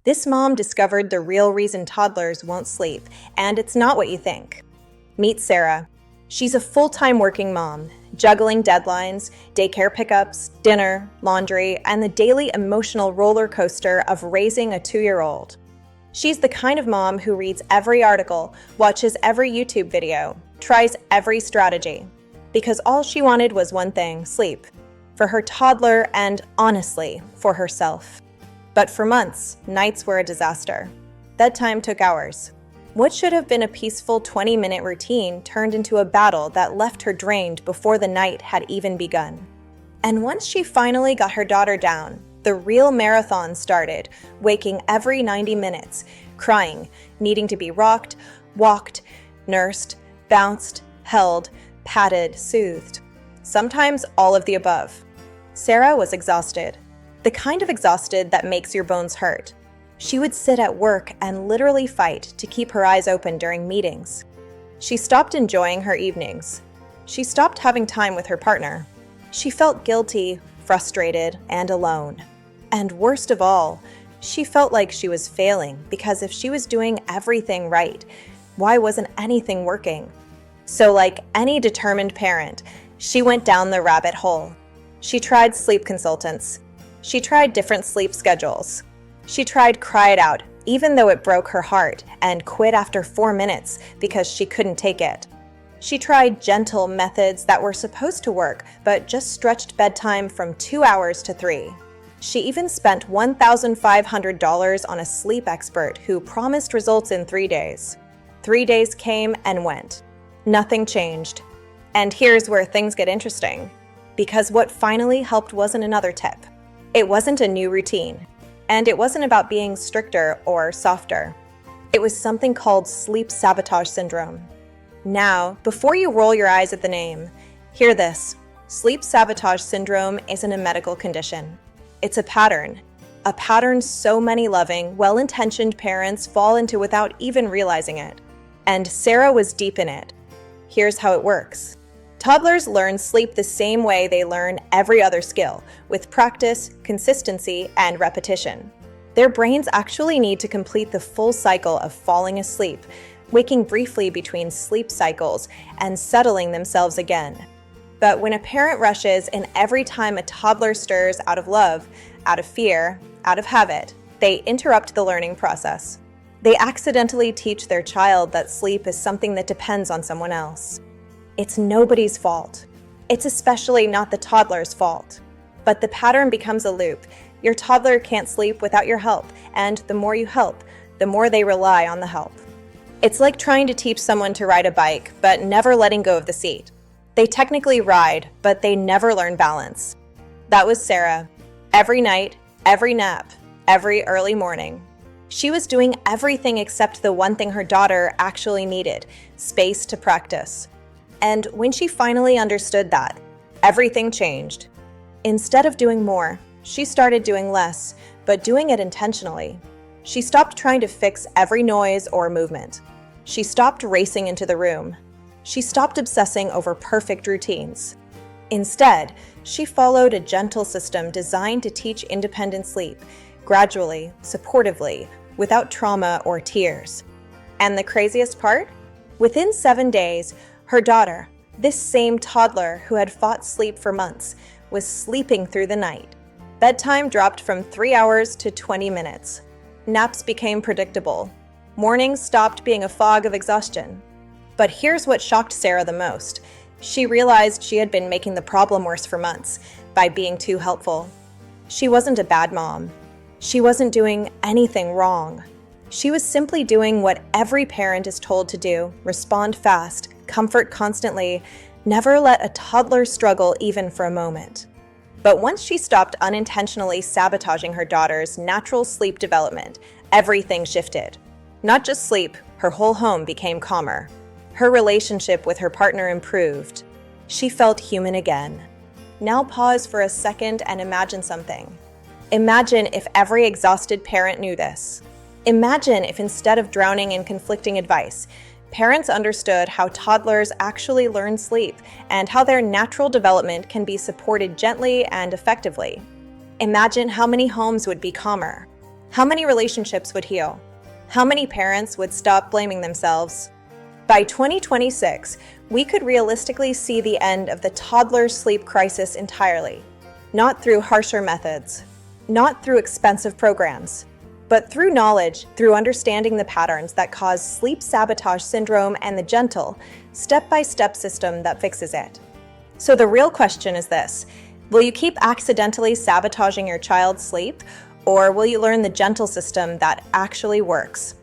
This mom discovered the real reason toddlers won't sleep, and it's not what you think. Meet Sarah. She's a full-time working mom, juggling deadlines, daycare pickups, dinner, laundry, and the daily emotional roller coaster of raising a 2-year-old. She's the kind of mom who reads every article, watches every YouTube video, tries every strategy, because all she wanted was one thing: sleep. For her toddler and, honestly, for herself. But for months, nights were a disaster. Bedtime took hours. What should have been a peaceful 20-minute routine turned into a battle that left her drained before the night had even begun. And once she finally got her daughter down, the real marathon started, waking every 90 minutes, crying, needing to be rocked, walked, nursed, bounced, held, patted, soothed. Sometimes all of the above. Sarah was exhausted. The kind of exhausted that makes your bones hurt. She would sit at work and literally fight to keep her eyes open during meetings. She stopped enjoying her evenings. She stopped having time with her partner. She felt guilty, frustrated, and alone. And worst of all, she felt like she was failing because if she was doing everything right, why wasn't anything working? So like any determined parent, she went down the rabbit hole. She tried sleep consultants. She tried different sleep schedules. She tried Cry It Out, even though it broke her heart, and quit after 4 minutes because she couldn't take it. She tried gentle methods that were supposed to work, but just stretched bedtime from 2 hours to 3. She even spent $1,500 on a sleep expert who promised results in 3 days. 3 days came and went. Nothing changed. And here's where things get interesting. Because what finally helped wasn't another tip. It wasn't a new routine. And it wasn't about being stricter or softer. It was something called Sleep Sabotage Syndrome. Now, before you roll your eyes at the name, hear this. Sleep Sabotage Syndrome isn't a medical condition. It's a pattern so many loving, well-intentioned parents fall into without even realizing it. And Sarah was deep in it. Here's how it works. Toddlers learn sleep the same way they learn every other skill, with practice, consistency, and repetition. Their brains actually need to complete the full cycle of falling asleep, waking briefly between sleep cycles, and settling themselves again. But when a parent rushes in every time a toddler stirs out of love, out of fear, out of habit, they interrupt the learning process. They accidentally teach their child that sleep is something that depends on someone else. It's nobody's fault. It's especially not the toddler's fault. But the pattern becomes a loop. Your toddler can't sleep without your help, and the more you help, the more they rely on the help. It's like trying to teach someone to ride a bike, but never letting go of the seat. They technically ride, but they never learn balance. That was Sarah. Every night, every nap, every early morning. She was doing everything except the one thing her daughter actually needed: space to practice. And when she finally understood that, everything changed. Instead of doing more, she started doing less, but doing it intentionally. She stopped trying to fix every noise or movement. She stopped racing into the room. She stopped obsessing over perfect routines. Instead, she followed a gentle system designed to teach independent sleep, gradually, supportively, without trauma or tears. And the craziest part? Within 7 days, her daughter, this same toddler who had fought sleep for months, was sleeping through the night. Bedtime dropped from 3 hours to 20 minutes. Naps became predictable. Mornings stopped being a fog of exhaustion. But here's what shocked Sarah the most. She realized she had been making the problem worse for months by being too helpful. She wasn't a bad mom. She wasn't doing anything wrong. She was simply doing what every parent is told to do: respond fast, comfort constantly, never let a toddler struggle even for a moment. But once she stopped unintentionally sabotaging her daughter's natural sleep development, everything shifted. Not just sleep, her whole home became calmer. Her relationship with her partner improved. She felt human again. Now pause for a second and imagine something. Imagine if every exhausted parent knew this. Imagine if instead of drowning in conflicting advice, parents understood how toddlers actually learn sleep and how their natural development can be supported gently and effectively. Imagine how many homes would be calmer, How many relationships would heal? How many parents would stop blaming themselves? By 2026, we could realistically see the end of the toddler sleep crisis entirely, not through harsher methods, not through expensive programs, but through knowledge, through understanding the patterns that cause sleep sabotage syndrome and the gentle, step-by-step system that fixes it. So the real question is this: will you keep accidentally sabotaging your child's sleep, or will you learn the gentle system that actually works?